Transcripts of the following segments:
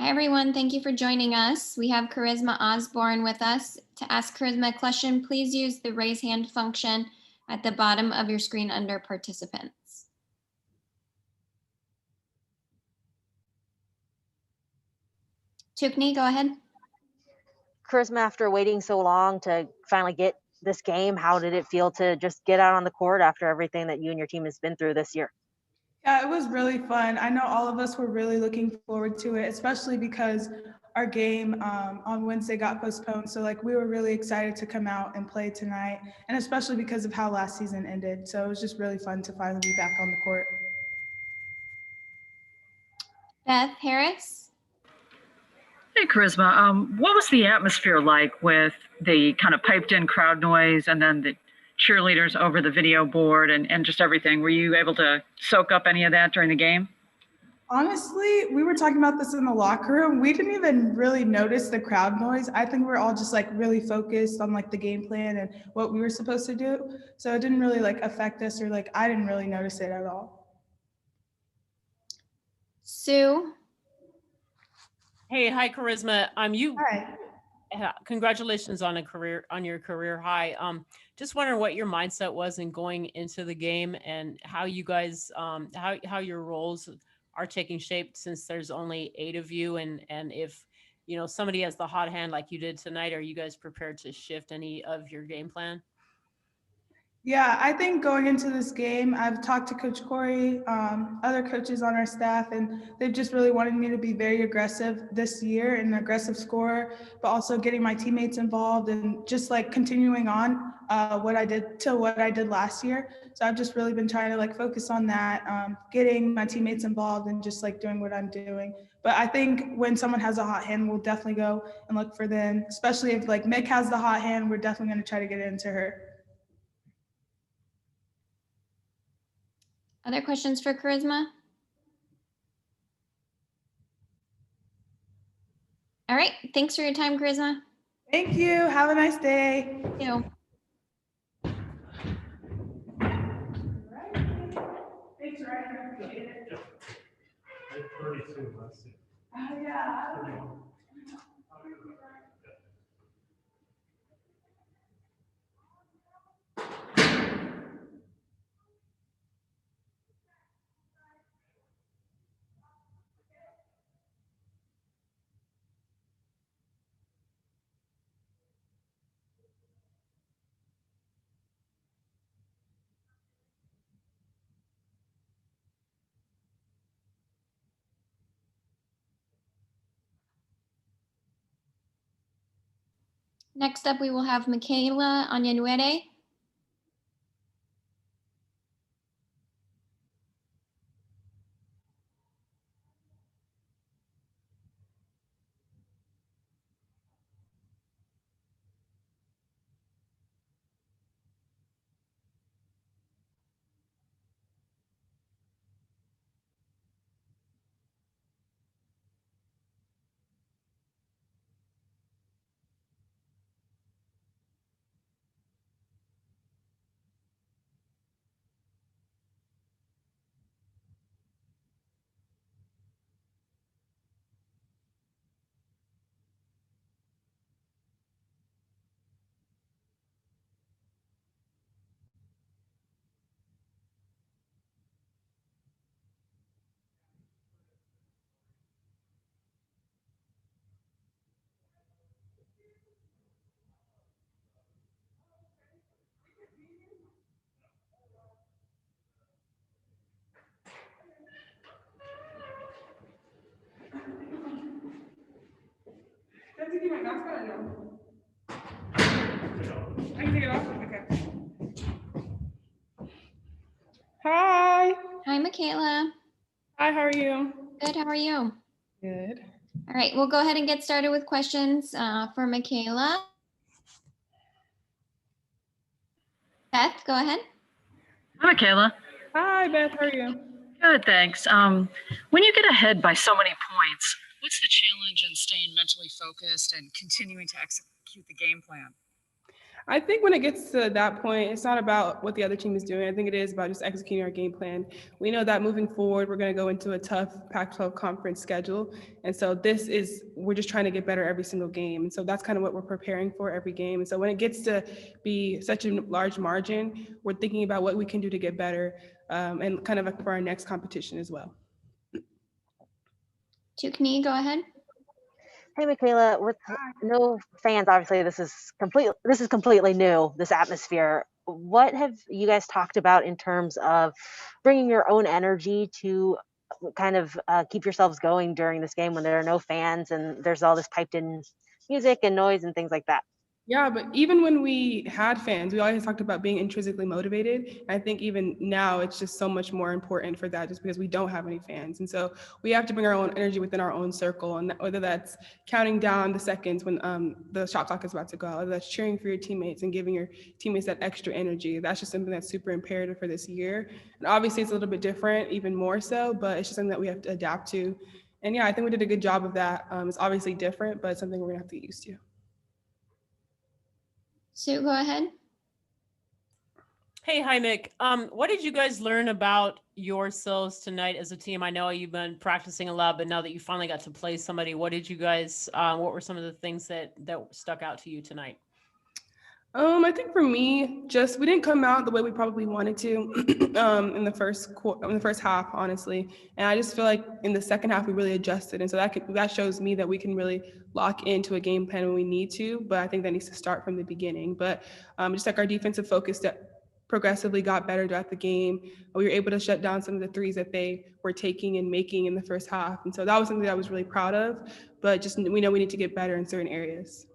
Hi, everyone. Thank you for joining us. We have Charisma Osborne with us. To ask Charisma a question, please use the raise hand function at the bottom of your screen under participants. Tukni, go ahead. Charisma, after waiting so long to finally get this game, how did it feel to just get out on the court after everything that you and your team has been through this year? Yeah, it was really fun. I know all of us were really looking forward to it, especially because our game on Wednesday got postponed. So we were really excited to come out and play tonight, and especially because of how last season ended. So it was just really fun to finally be back on the court. Beth Harris. Hey, Charisma. What was the atmosphere like with the kind of piped in crowd noise and then the cheerleaders over the video board and just everything? Were you able to soak up any of that during the game? Honestly, we were talking about this in the locker room. We didn't even really notice the crowd noise. I think we're all just really focused on the game plan and what we were supposed to do. So it didn't really affect us, or I didn't really notice it at all. Sue. Hey, hi, Charisma. Hi. Congratulations on your career high. Just wondering what your mindset was in going into the game and how you guys, how your roles are taking shape, since there's only 8 of you, and if somebody has the hot hand like you did tonight, are you guys prepared to shift any of your game plan? Yeah, I think going into this game, I've talked to Coach Cori, other coaches on our staff, and they've just really wanted me to be very aggressive this year, and an aggressive scorer, but also getting my teammates involved and just continuing on what I did last year. So I've just really been trying to focus on that, getting my teammates involved and just doing what I'm doing. But I think when someone has a hot hand, we'll definitely go and look for them, especially if Mick has the hot hand, we're definitely going to try to get it into her. Other questions for Charisma? All right. Thanks for your time, Charisma. Thank you. Have a nice day. Thank you. Thanks, Ryan. Appreciate it. 32, let's see. Oh, yeah. Next up, we will have Michaela Onyenwere. I have to keep my mask on or no? I can take it off? Okay. Hi. Hi, Michaela. Hi, how are you? Good. How are you? Good. All right. We'll go ahead and get started with questions for Michaela. Beth, go ahead. Hi, Michaela. Hi, Beth, how are you? Good, thanks. When you get ahead by so many points, what's the challenge in staying mentally focused and continuing to execute the game plan? I think when it gets to that point, it's not about what the other team is doing. I think it is about just executing our game plan. We know that moving forward, we're going to go into a tough Pac-12 conference schedule. And so we're just trying to get better every single game. And so that's kind of what we're preparing for every game. And so when it gets to be such a large margin, we're thinking about what we can do to get better and kind of for our next competition as well. Tukni, go ahead. Hey, Michaela, with no fans, obviously this is completely new, this atmosphere. What have you guys talked about in terms of bringing your own energy to kind of keep yourselves going during this game when there are no fans and there's all this piped in music and noise and things like that? Yeah, but even when we had fans, we always talked about being intrinsically motivated. I think even now it's just so much more important for that just because we don't have any fans. And so we have to bring our own energy within our own circle. And whether that's counting down the seconds when the shot clock is about to go, whether that's cheering for your teammates and giving your teammates that extra energy, that's just something that's super imperative for this year. And obviously it's a little bit different, even more so, but it's just something that we have to adapt to. And yeah, I think we did a good job of that. It's obviously different, but it's something we're gonna have to get used to. Sue, go ahead. Hey, hi, Mick. What did you guys learn about yourselves tonight as a team? I know you've been practicing a lot, but now that you finally got to play somebody, what did you guys, what were some of the things that stuck out to you tonight? I think for me, we didn't come out the way we probably wanted to in the first half, honestly. And I just feel like in the second half we really adjusted, and so that shows me that we can really lock into a game plan when we need to. But I think that needs to start from the beginning. But just like our defensive focus that progressively got better throughout the game, we were able to shut down some of the threes that they were taking and making in the first half, and so that was something that I was really proud of. But just we know we need to get better in certain areas.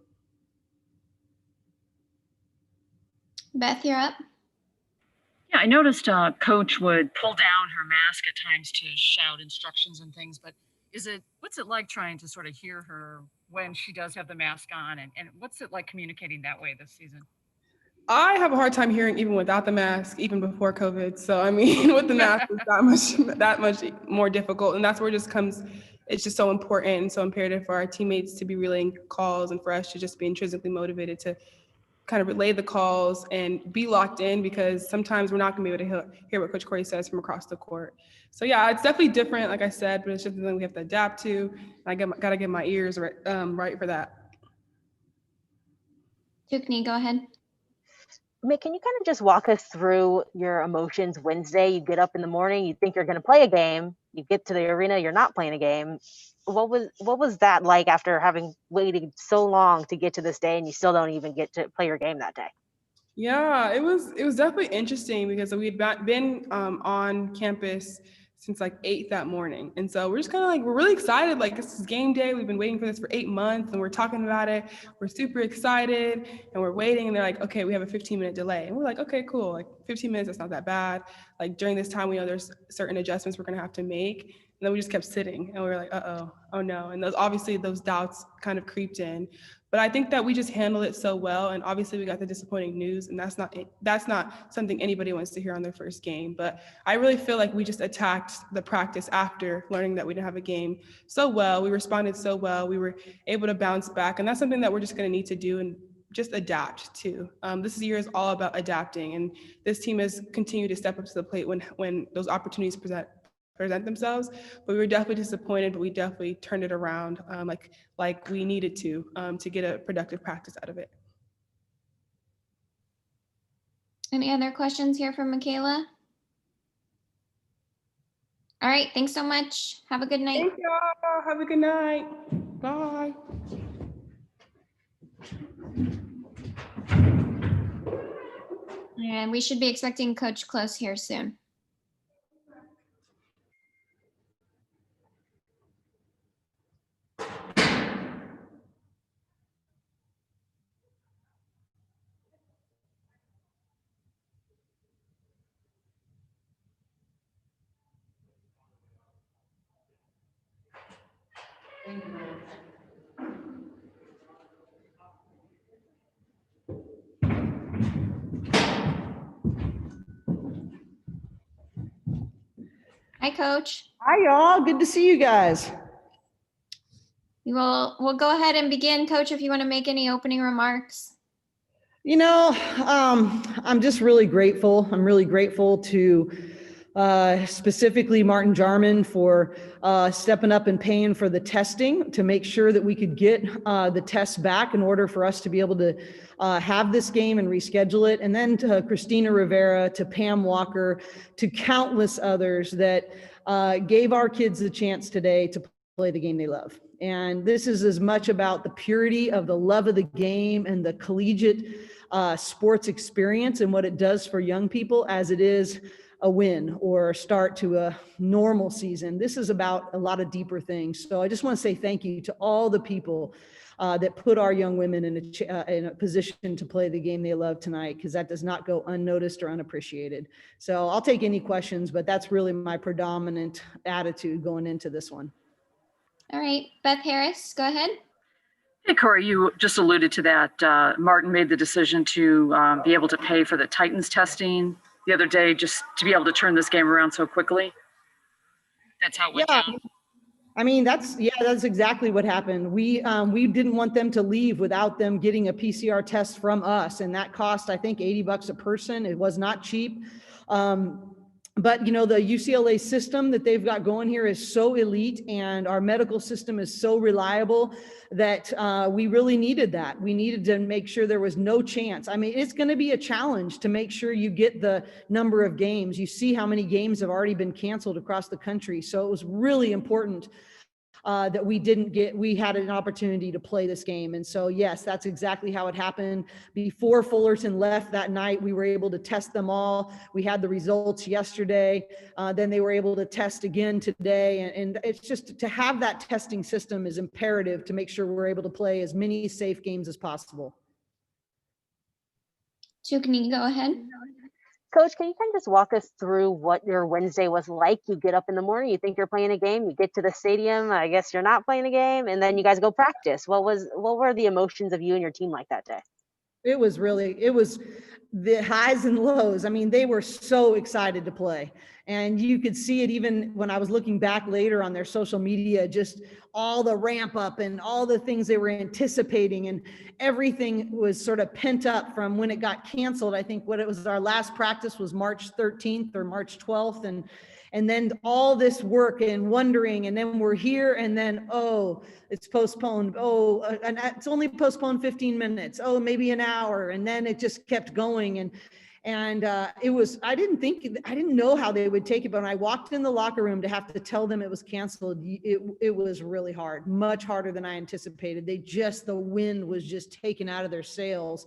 Beth, you're up. Yeah, I noticed Coach would pull down her mask at times to shout instructions and things, but what's it like trying to sort of hear her when she does have the mask on, and what's it like communicating that way this season? I have a hard time hearing even without the mask, even before COVID. So I mean, with the mask, it's that much more difficult, and that's where it just comes. It's just so important and so imperative for our teammates to be relaying calls and for us to just be intrinsically motivated to kind of relay the calls and be locked in, because sometimes we're not going to be able to hear what Coach Cori says from across the court. So yeah, it's definitely different, like I said, but it's just something we have to adapt to. I got to get my ears right for that. Tukni, go ahead. Mick, can you kind of just walk us through your emotions Wednesday? You get up in the morning, you think you're going to play a game, you get to the arena, you're not playing a game. What was that like after having waited so long to get to this day and you still don't even get to play your game that day? Yeah, it was definitely interesting because we'd been on campus since like 8 that morning. And so we're just kind of like, we're really excited. Like, this is game day. We've been waiting for this for 8 months and we're talking about it. We're super excited and we're waiting, and they're like, okay, we have a 15-minute delay. And we're like, okay, cool. Like 15 minutes, that's not that bad. Like during this time, we know there's certain adjustments we're going to have to make. And then we just kept sitting and we were like, oh no. And those doubts kind of creeped in. But I think that we just handled it so well. And obviously we got the disappointing news, and that's not something anybody wants to hear on their first game. But I really feel like we just attacked the practice after learning that we didn't have a game so well. We responded so well. We were able to bounce back. And that's something that we're just going to need to do and just adapt to. This year is all about adapting. And this team has continued to step up to the plate when those opportunities present themselves. But we were definitely disappointed, but we definitely turned it around like we needed to get a productive practice out of it. Any other questions here from Michaela? All right, thanks so much. Have a good night. Thank y'all. Have a good night. Bye. And we should be expecting Coach Close here soon. Hi, Coach. Hi, y'all. Good to see you guys. We'll go ahead and begin, Coach, if you want to make any opening remarks. You know, I'm just really grateful. I'm really grateful to specifically Martin Jarman for stepping up and paying for the testing to make sure that we could get the tests back in order for us to be able to have this game and reschedule it. And then to Christina Rivera, to Pam Walker, to countless others that gave our kids the chance today to play the game they love. And this is as much about the purity of the love of the game and the collegiate sports experience and what it does for young people as it is a win or a start to a normal season. This is about a lot of deeper things. So I just want to say thank you to all the people that put our young women in a position to play the game they love tonight, because that does not go unnoticed or unappreciated. So I'll take any questions, but that's really my predominant attitude going into this one. All right, Beth Harris, go ahead. Hey, Cori, you just alluded to that. Martin made the decision to be able to pay for the Titans testing the other day just to be able to turn this game around so quickly. That's how it went down. I mean, that's exactly what happened. We didn't want them to leave without them getting a PCR test from us. And that cost, I think, $80 a person. It was not cheap. But, you know, the UCLA system that they've got going here is so elite, and our medical system is so reliable that we really needed that. We needed to make sure there was no chance. I mean, it's going to be a challenge to make sure you get the number of games. You see how many games have already been canceled across the country. So it was really important that we had an opportunity to play this game. And so, yes, that's exactly how it happened. Before Fullerton left that night, we were able to test them all. We had the results yesterday. Then they were able to test again today. And it's just to have that testing system is imperative to make sure we're able to play as many safe games as possible. Sue, can you go ahead? Coach, can you kind of just walk us through what your Wednesday was like? You get up in the morning, you think you're playing a game, you get to the stadium, I guess you're not playing a game, and then you guys go practice. What were the emotions of you and your team like that day? It was the highs and lows. I mean, they were so excited to play. And you could see it even when I was looking back later on their social media, just all the ramp up and all the things they were anticipating, and everything was sort of pent up from when it got canceled. I think our last practice was March 13th or March 12th. And then all this work and wondering, and then we're here, and then, oh, it's postponed. Oh, and it's only postponed 15 minutes. Oh, maybe an hour. And then it just kept going. And it was, I didn't know how they would take it, but when I walked in the locker room to have to tell them it was canceled, it was really hard, much harder than I anticipated. The wind was just taken out of their sails.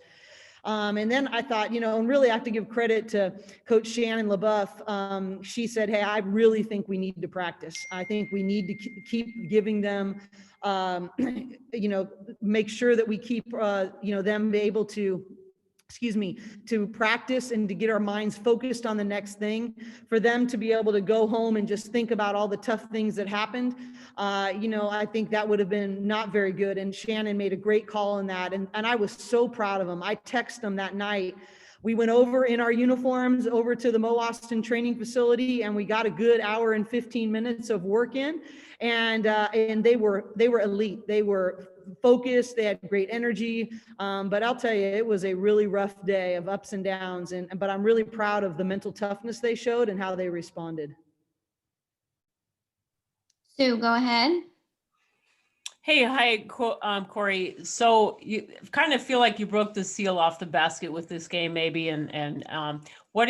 And then I thought, you know, and really I have to give credit to Coach Shannon LaBeouf. She said, hey, I really think we need to practice. I think we need to keep giving them, you know, make sure that we keep, you know, them be able to, to practice and to get our minds focused on the next thing, for them to be able to go home and just think about all the tough things that happened. You know, I think that would have been not very good. And Shannon made a great call on that. And I was so proud of him. I texted him that night. We went over in our uniforms over to the Mo Austin training facility, and we got a good hour and 15 minutes of work in. And they were elite. They were focused. They had great energy. But I'll tell you, it was a really rough day of ups and downs. But I'm really proud of the mental toughness they showed and how they responded. Sue, go ahead. Hey, hi, Cori. So you kind of feel like you broke the seal off the basket with this game, maybe. And what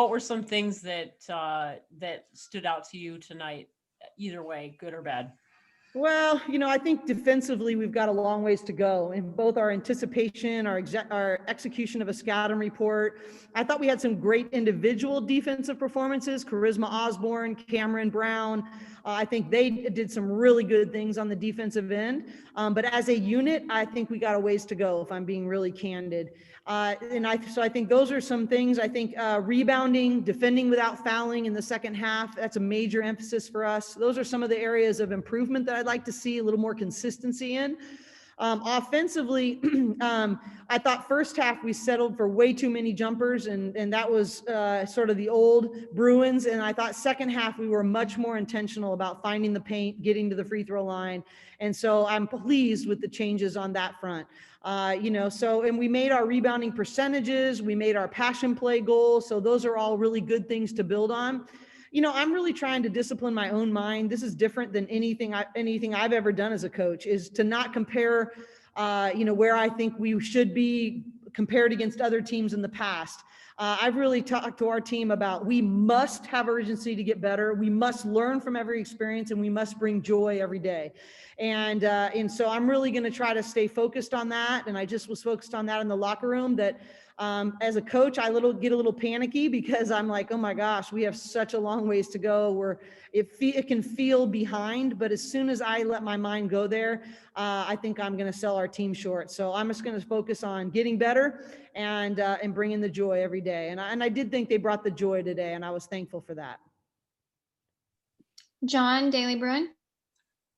were some things that stood out to you tonight? Either way, good or bad? Well, you know, I think defensively, we've got a long ways to go in both our anticipation, our execution of a scouting report. I thought we had some great individual defensive performances. Charisma Osborne, Cameron Brown. I think they did some really good things on the defensive end. But as a unit, I think we got a ways to go, if I'm being really candid. So I think those are some things. I think rebounding, defending without fouling in the second half, that's a major emphasis for us. Those are some of the areas of improvement that I'd like to see a little more consistency in. Offensively, I thought first half we settled for way too many jumpers, and that was sort of the old Bruins. And I thought second half we were much more intentional about finding the paint, getting to the free throw line. And so I'm pleased with the changes on that front. And we made our rebounding percentages, we made our passion play goals. So those are all really good things to build on. I'm really trying to discipline my own mind. This is different than anything I've ever done as a coach, is to not compare, where I think we should be compared against other teams in the past. I've really talked to our team about, we must have urgency to get better. We must learn from every experience, and we must bring joy every day. And so I'm really going to try to stay focused on that. And I just was focused on that in the locker room, that as a coach, I get a little panicky, because I'm like, oh my gosh, we have such a long ways to go, where it can feel behind. But as soon as I let my mind go there, I think I'm going to sell our team short. So I'm just going to focus on getting better and bringing the joy every day. And I did think they brought the joy today, and I was thankful for that. John, Daily Bruin.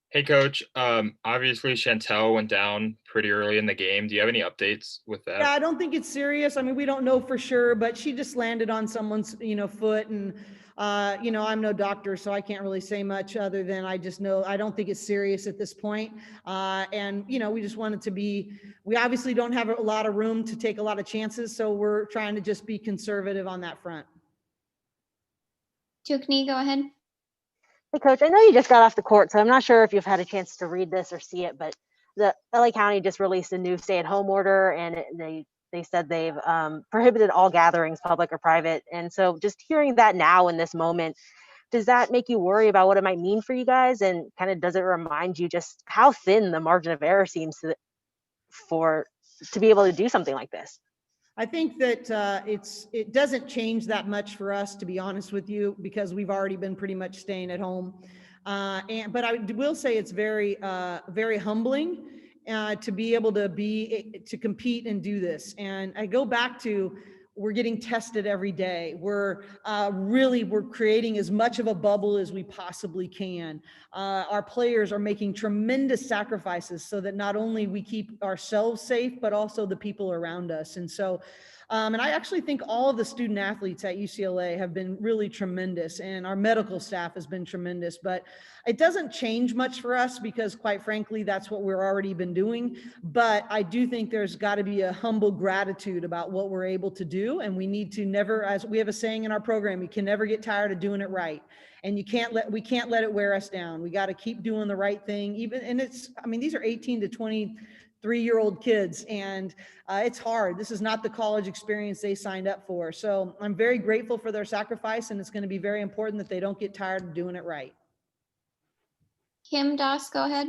Hey, Coach. Obviously, Chantel went down pretty early in the game. Do you have any updates with that? Yeah, I don't think it's serious. I mean, we don't know for sure, but she just landed on someone's, foot. And, I'm no doctor, so I can't really say much other than I just know I don't think it's serious at this point. We just want it to be, we obviously don't have a lot of room to take a lot of chances. So we're trying to just be conservative on that front. Tukni, go ahead. Hey, Coach, I know you just got off the court, so I'm not sure if you've had a chance to read this or see it, but the LA County just released a new stay-at-home order, and they said they've prohibited all gatherings, public or private. And so just hearing that now in this moment, does that make you worry about what it might mean for you guys? And kind of does it remind you just how thin the margin of error seems to be able to do something like this? I think that it doesn't change that much for us, to be honest with you, because we've already been pretty much staying at home. But I will say it's very, very humbling to be able to compete and do this. And I go back to, we're getting tested every day. We're creating as much of a bubble as we possibly can. Our players are making tremendous sacrifices so that not only we keep ourselves safe, but also the people around us. And so, and I actually think all of the student athletes at UCLA have been really tremendous, and our medical staff has been tremendous. But it doesn't change much for us, because quite frankly, that's what we're already been doing. But I do think there's got to be a humble gratitude about what we're able to do. And we need to never, as we have a saying in our program, we can never get tired of doing it right. And we can't let it wear us down. We got to keep doing the right thing. These are 18 to 23-year-old kids, and it's hard. This is not the college experience they signed up for. So I'm very grateful for their sacrifice, and it's going to be very important that they don't get tired of doing it right. Kim Doss, go ahead.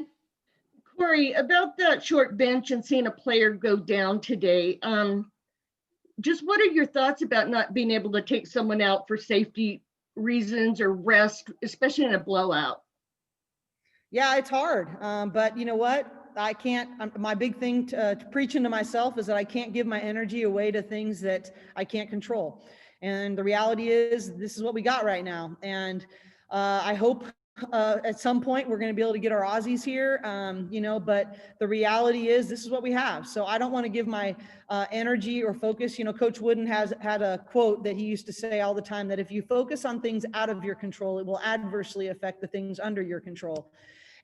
Cori, about that short bench and seeing a player go down today, just what are your thoughts about not being able to take someone out for safety reasons or rest, especially in a blowout? Yeah, it's hard. But you know what? I can't, my big thing to preaching to myself is that I can't give my energy away to things that I can't control. And the reality is, this is what we got right now. And I hope at some point we're going to be able to get our Aussies here, but the reality is this is what we have. So I don't want to give my energy or focus. Coach Wooden had a quote that he used to say all the time, that if you focus on things out of your control, it will adversely affect the things under your control.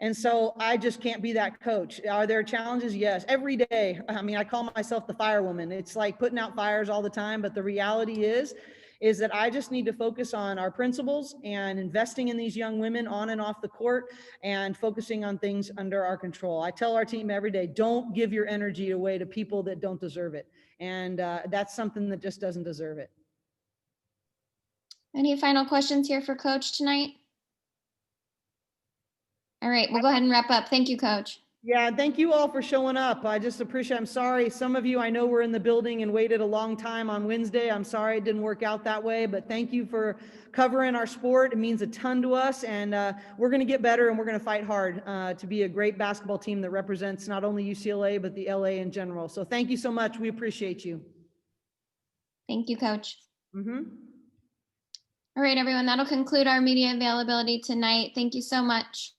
And so I just can't be that coach. Are there challenges? Yes, every day. I call myself the firewoman. It's like putting out fires all the time. But the reality is that I just need to focus on our principles and investing in these young women on and off the court, and focusing on things under our control. I tell our team every day, don't give your energy away to people that don't deserve it. And that's something that just doesn't deserve it. Any final questions here for Coach tonight? All right, we'll go ahead and wrap up. Thank you, Coach. Yeah, thank you all for showing up. I just appreciate, I'm sorry, some of you I know were in the building and waited a long time on Wednesday. I'm sorry it didn't work out that way, but thank you for covering our sport. It means a ton to us, and we're going to get better, and we're going to fight hard to be a great basketball team that represents not only UCLA, but the LA in general. So thank you so much. We appreciate you. Thank you, Coach. Mm-hmm. All right, everyone, that'll conclude our media availability tonight. Thank you so much.